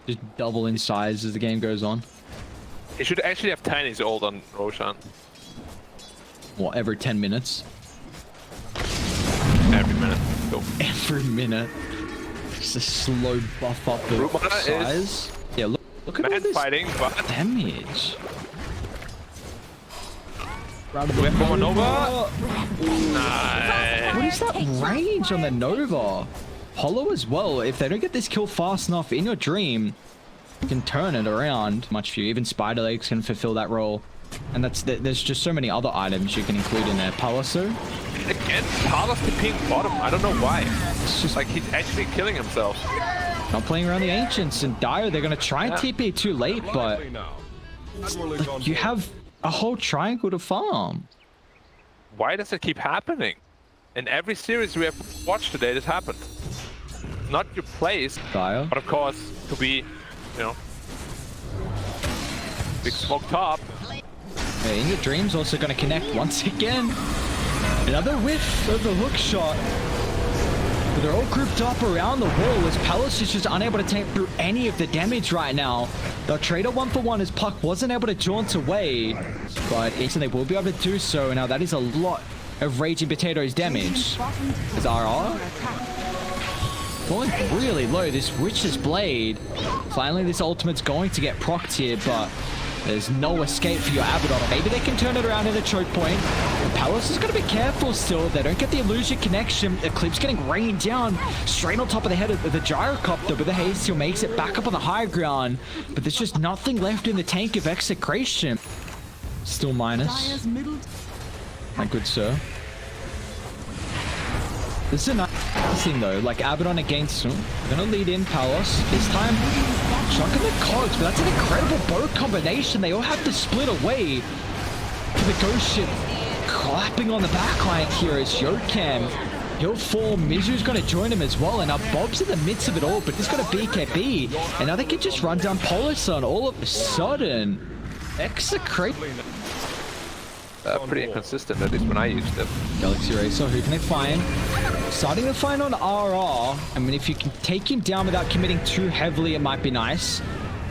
just double in size as the game goes on. He should actually have Tiny's ult on Roshan. What, every 10 minutes? Every minute. Go. Every minute. Just a slow buff up the size. Yeah, look at all this fighting, but damage. we have more Nova. Nice. What is that range on the Nova? Hollow as well. If they don't get this kill fast enough in your dream, you can turn it around much for you. Even Spider Legs can fulfill that role. And there's just so many other items you can include in there. Palasso. Again, Carlos the pink bottom. I don't know why. It's just like he's actually killing himself. Not playing around the Ancients. And Dire, they're going to try and TP too late, but like, you have a whole triangle to farm. Why does it keep happening? In every series we have watched today, this happened. Not your place, Dire. but of course, to be, you know, big smoke top. Yeah, in your dreams, also going to connect once again. Another whiff of the hook shot. But they're all grouped up around the wall as Palace is just unable to take through any of the damage right now. They'll trade a 1-for-1 as Puck wasn't able to jaunt away. But instantly they will be able to do so. Now that is a lot of Raging Potatoes damage. Is RR falling really low. This Witch's Blade. Finally, this ultimate's going to get procced here, but there's no escape for your Abaddon. Maybe they can turn it around in a choke point. And Palace is going to be careful still. They don't get the illusion connection. Eclipse getting rained down straight on top of the head of the gyrocopter, but the haze still makes it back up on the high ground. But there's just nothing left in the tank of Execration. Still minus. My good sir. This is a nice thing though, like Abaddon against him. We're gonna lead in Palos. This time, shocking the cogs, but that's an incredible bow combination. They all have to split away. For the ghost ship clapping on the backline here as Yokam. He'll fall. Mizu's gonna join him as well, and now Bob's in the midst of it all, but he's got a BKB. And now they can just run down Poloson all of a sudden. Execration. Pretty inconsistent, at least when I used them. Galaxy Racer, who can they find? Starting to find on RR. I mean, if you can take him down without committing too heavily, it might be nice.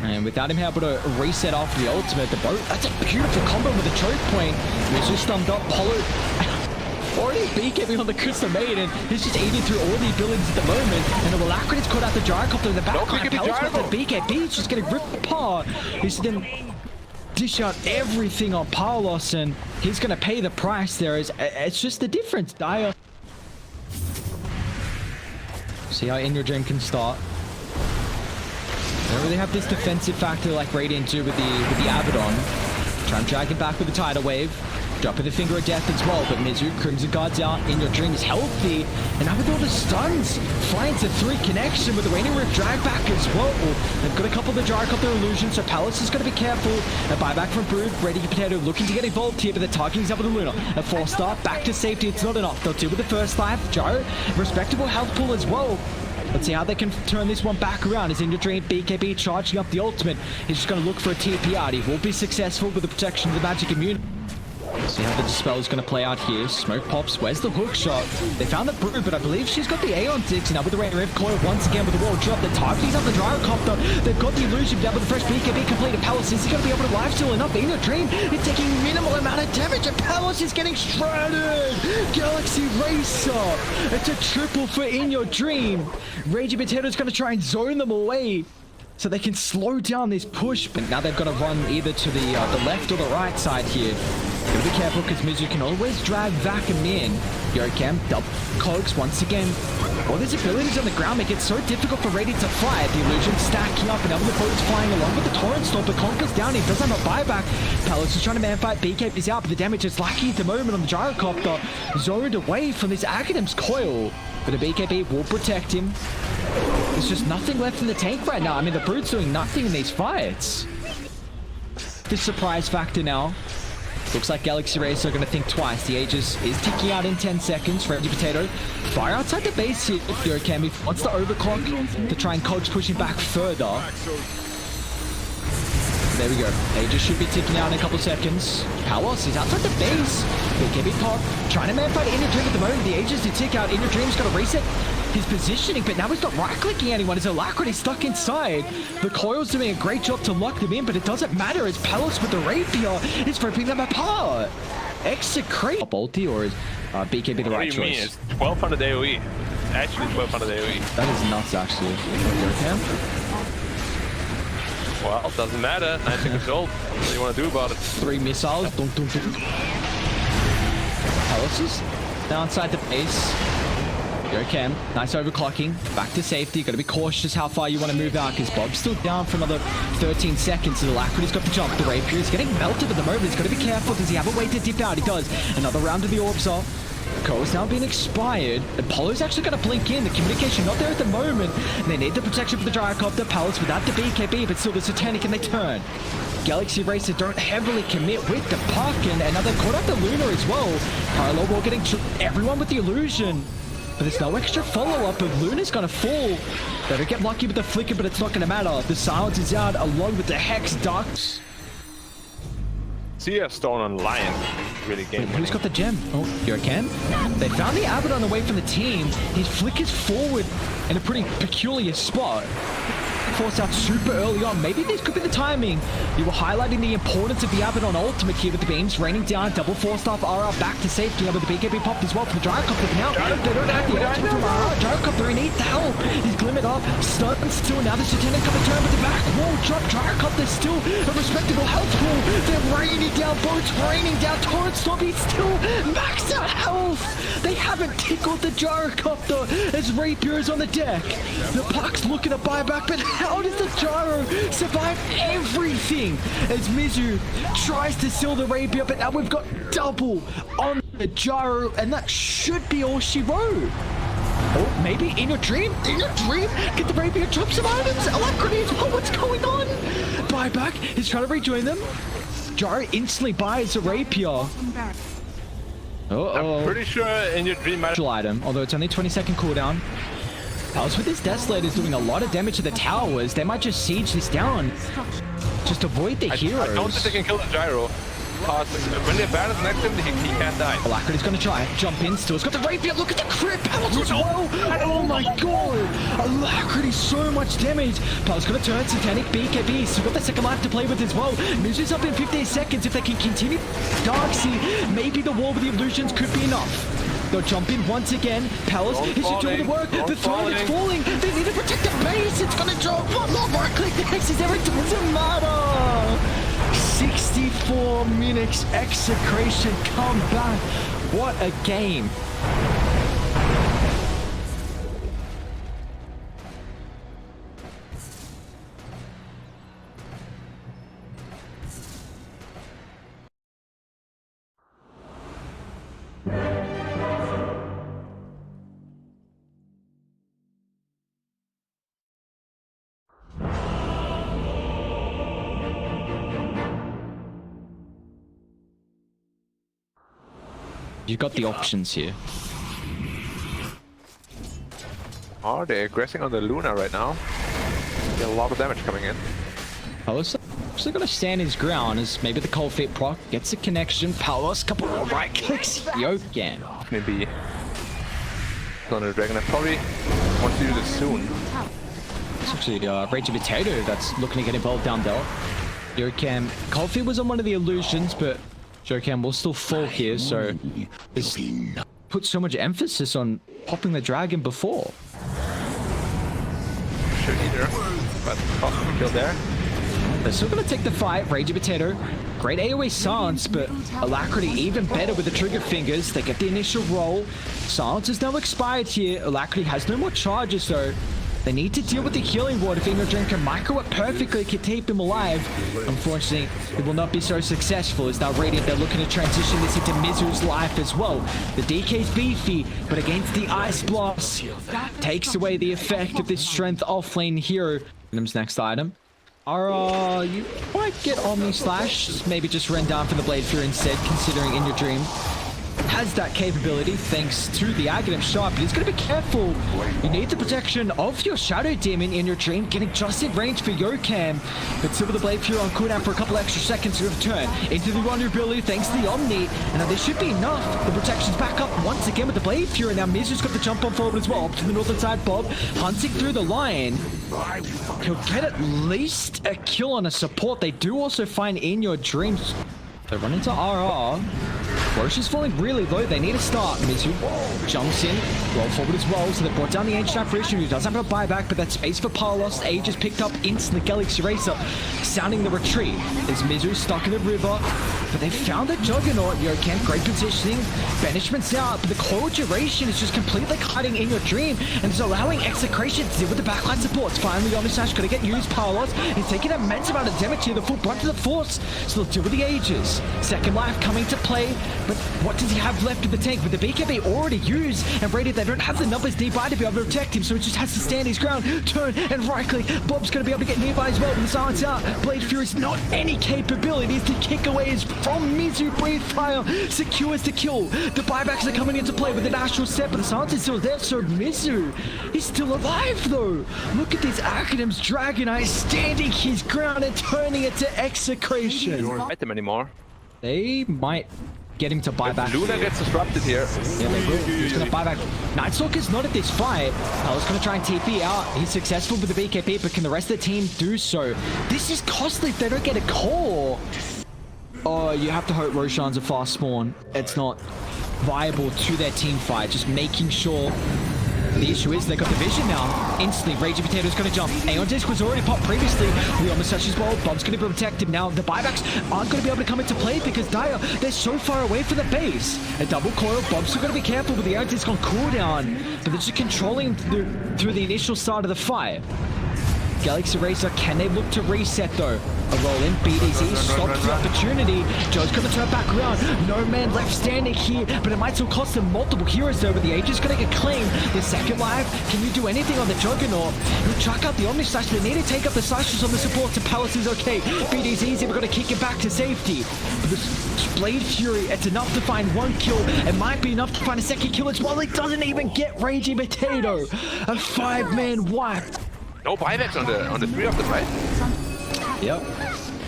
And without him able to reset off the ultimate, the boat, that's a beautiful combo with a choke point. He's just stunned up. Polo already BKB on the Crystal Maiden. He's just eating through all the abilities at the moment. And the Alacrity's caught out the gyrocopter in the backline. Pelos with the BKB, it's just getting ripped apart. He's then dish out everything on Palos, and he's going to pay the price there. It's just the difference. Dire. See how In Your Dream can start. They don't really have this defensive factor like Radiant do with the Abaddon. Try and drag him back with the Tidal Wave. Dropping the Finger of Death as well, but Mizu, Crimson Guard's out. In Your Dream is healthy. And now with all the stuns, flying to 3 connection with the Raining Rift drag back as well. They've got a couple of the Gyrocopter illusions, so Palace is going to be careful. A buyback from Brood, Ready Potato looking to get involved here, but the targeting's up with the Luna. A 4-star, back to safety, it's not enough. They'll deal with the first life. Gyro, respectable health pool as well. Let's see how they can turn this one back around. As In Your Dream, BKB charging up the ultimate. He's just going to look for a TP out. He will be successful with the protection of the magic immune. See how the Dispel is going to play out here. Smoke pops. Where's the hook shot? They found the Brood, but I believe she's got the Aeon Dix. Now with the Rain Rift Coil once again with the wall drop. The targeting's up the Gyrocopter. They've got the illusion down with the fresh BKB completed. Palace is going to be able to lifesteal enough. In Your Dream is taking minimal amount of damage, and Palace is getting shredded. Galaxy Racer. It's a triple for In Your Dream. Raging Potato's going to try and zone them away so they can slow down this push. But now they've got to run either to the left or the right side here. Gotta be careful because Mizu can always drag Vacuum in. Yokam, double cogs once again. All these abilities on the ground make it so difficult for Radiant to fly. The illusion stacking up and other boats flying along with the Torrent Storm. But Conker's down, he doesn't have a buyback. Palace is trying to man fight. BKB is out, but the damage is lacking at the moment on the Gyrocopter. Zoned away from this Aghanim's coil. But the BKB will protect him. There's just nothing left in the tank right now. I mean, the Brood's doing nothing in these fights. The surprise factor now. Looks like Galaxy Racer are going to think twice. The Aegis is ticking out in 10 seconds. Ready Potato. Fire outside the base here. Yokam wants to overclock to try and coach pushing back further. There we go. Aegis should be ticking out in a couple seconds. Palos is outside the base. BKB pop. Trying to man fight In Your Dream at the moment. The Aegis to tick out. In Your Dream's got to reset. his positioning, but now he's not right-clicking anyone as Alacrity stuck inside. The coil's doing a great job to lock them in, but it doesn't matter as Palos with the rapier is ripping them apart. Execration. Ulti or is BKB the right choice? What do you mean? It's 1200 AoE. Actually 1200 AoE. That is nuts, actually. Well, it doesn't matter. 9 seconds old. What do you want to do about it? 3 missiles. Dun, dun, dun. Palos is now inside the base. Go Cam. Nice overclocking. Back to safety. Got to be cautious how far you want to move out because Bob's still down for another 13 seconds. The Alacrity's got the jump. The Rapier is getting melted at the moment. He's got to be careful. Does he have a way to dip out? He does. Another round of the orbs off. Cole's now being expired. And Polo's actually going to blink in. The communication not there at the moment. And they need the protection for the Gyrocopter. Palos without the BKB, but still the Satanic and they turn. Galaxy Racer don't heavily commit with the puck. And now they've caught up the Lunar as well. Parallel War getting everyone with the illusion. But there's no extra follow-up, but Luna's gonna fall. They don't get lucky with the flicker, but it's not gonna matter. The silence is out along with the Hex Ducks. CF Stone on Lion really game winning. Who's got the gem? Oh, here it can. They found the Abaddon away from the team. He flickers forward in a pretty peculiar spot. Force out super early on. Maybe this could be the timing. You were highlighting the importance of the Abaddon ultimate here with the beams raining down. Double 4-star RR back to safety. With the BKB popped as well for the Gyrocopter. Now they don't have the ultimate from RR. Gyrocopter, he needs the help. He's glimmered up. Stunned still. Now the Satanic coming turn with the back wall drop. Gyrocopter still a respectable health pool. They're raining down. Boats raining down. Torrent Storm. He's still maxed out health. They haven't tickled the Gyrocopter as Rapier is on the deck. The puck's looking to buy back, but how does the Gyro survive everything as Mizu tries to seal the Rapier, but now we've got double on the Gyro, and that should be all she wrote. Oh, maybe in your dream? In your dream? Get the Rapier, drop some items, Alacrity as well, what's going on? Buyback, he's trying to rejoin them. Gyro instantly buys a Rapier. I'm pretty sure in your dream item, although it's only 20-second cooldown. Palos with his Desolator's doing a lot of damage to the towers. They might just siege this down. Just avoid the heroes. I don't think they can kill the Gyro. Because when they're balanced next to him, he can't die. Alacrity's gonna try. Jump in still. He's got the Rapier. Look at the crit. Palos as well. Oh my god. Alacrity, so much damage. Palos gonna turn. Satanic BKB. Still got the second life to play with as well. Mizu's up in 15 seconds. If they can continue Darksea, maybe the wall with the illusions could be enough. They'll jump in once again. Palos is doing the work. The throne is falling. They need to protect the base. It's gonna drop. One more right click. The Hex is there. It doesn't matter. 64 minutes. Execration come back. What a game. You've got the options here. Oh, they're aggressing on the Luna right now. Get a lot of damage coming in. Palos still gonna stand his ground as maybe the Cold Feet proc gets a connection. Palos, couple of right clicks. Yogan. Maybe Thunder Dragon. I probably want to do this soon. It's actually Rage of Potato that's looking to get involved down there. Yogan. Cold Feet was on one of the illusions, but Jokan will still fall here, so it's put so much emphasis on popping the dragon before. Sure, either, but kill there. They're still going to take the fight. Rage of Potato. Great AoE silence, but Alacrity even better with the trigger fingers. They get the initial roll. Silence is now expired here. Alacrity has no more charges, though. They need to deal with the healing ward if Inrodren can micro it perfectly, can keep him alive. Unfortunately, it will not be so successful as now Radiant, they're looking to transition this into Mizu's life as well. The DK's beefy, but against the Ice Blast, takes away the effect of this strength offlane hero. Venom's next item. You might get Omni Slash, maybe just run down for the Blade Fury instead, considering In Your Dream has that capability thanks to the Aghanim shot, but he's going to be careful. You need the protection of your Shadow Demon in your Dream, getting just in range for Yokam. But still with the Blade Fury on cooldown for a couple extra seconds to return into the vulnerability thanks to the Omni. And now this should be enough. The protection's back up once again with the Blade Fury. Now Mizu's got the jump on forward as well. Up to the northern side, Bob hunting through the line. He'll get at least a kill on a support. They do also find in your Dreams. They run into RR. Roche is falling really low. They need a start. Mizu jumps in, roll forward as well. So they brought down the Ancient Apparition, who does have a buyback, but that space for power lost. Age is picked up instantly. Galaxy Racer sounding the retreat. Is Mizu stuck in the river? But they found the Juggernaut. Yokan, great positioning. Banishment's out, but the coil duration is just completely cutting in your Dream and is allowing Execration to deal with the backline supports. Finally, Omnislash got to get used. Power loss. He's taking an immense amount of damage here. The full brunt to the force. So they'll deal with the Ages. Second life coming to play, but what does he have left of the tank? With the BKB already used and rated, they don't have the numbers nearby to be able to protect him, so he just has to stand his ground, turn and right click. Bob's going to be able to get nearby as well, but the silence out. Blade Fury's not any capabilities to kick away is from Mizu. Breathe Fire secures the kill. The buybacks are coming into play with an astral step, but the silence is still there, so Mizu is still alive though. Look at these Academ's Dragon Eyes standing his ground and turning it to Execration. Don't fight them anymore. They might get him to buy back. Luna gets disrupted here. Yeah, they will. He's going to buy back. Nightstalker's not at this fight. Palos going to try and TP out. He's successful with the BKB, but can the rest of the team do so? This is costly if they don't get a call. Oh, you have to hope Roshan's a fast spawn. It's not viable to their team fight. Just making sure. The issue is they got the vision now. Instantly, Raging Potato's going to jump. Aeon Disc was already popped previously. We almost touched as well. Bob's going to be protected now. The buybacks aren't going to be able to come into play because Dire, they're so far away from the base. A double coil. Bob's still going to be careful with the Aeon Disc on cooldown, but they're just controlling him through the initial start of the fight. Galaxy Racer, can they look to reset though? A roll in, BDZ stops the opportunity. Joe's gonna turn back around. No man left standing here, but it might still cost them multiple heroes though, but the Age is gonna get claimed. The second life, can you do anything on the Juggernaut? He'll chuck out the Omni Slash. They need to take up the slashes on the support, so Palace is okay. BDZ's ever gonna kick it back to safety. But this Blade Fury, it's enough to find one kill. It might be enough to find a second kill as well. It doesn't even get Raging Potato. A 5-man wipe. No buybacks on the three of them, right? Yep.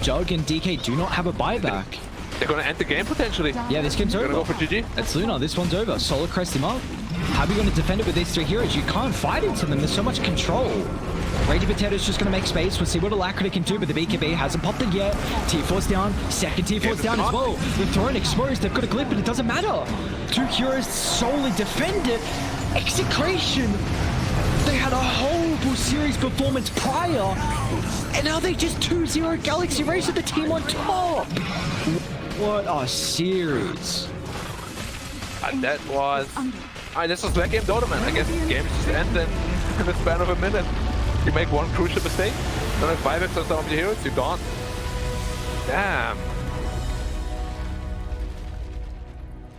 Jug and DK do not have a buyback. They're gonna end the game potentially. Yeah, this game's over. Gonna go for GG. It's Luna. This one's over. Solo crest him up. How are you going to defend it with these three heroes? You can't fight into them. There's so much control. Raging Potato's just going to make space. We'll see what Alacrity can do, but the BKB hasn't popped it yet. T4's down. Second T4's down as well. The throne exposed. They've got a glip, but it doesn't matter. Two heroes solely defend it. Execration. They had a horrible series performance prior, and now they just 2-0 Galaxy Racer, the team on top. What a series. And that was... this was that game DOTA, man. I guess games just end in the span of a minute. You make one crucial mistake, don't have 5x on some of your heroes, you're gone. Damn.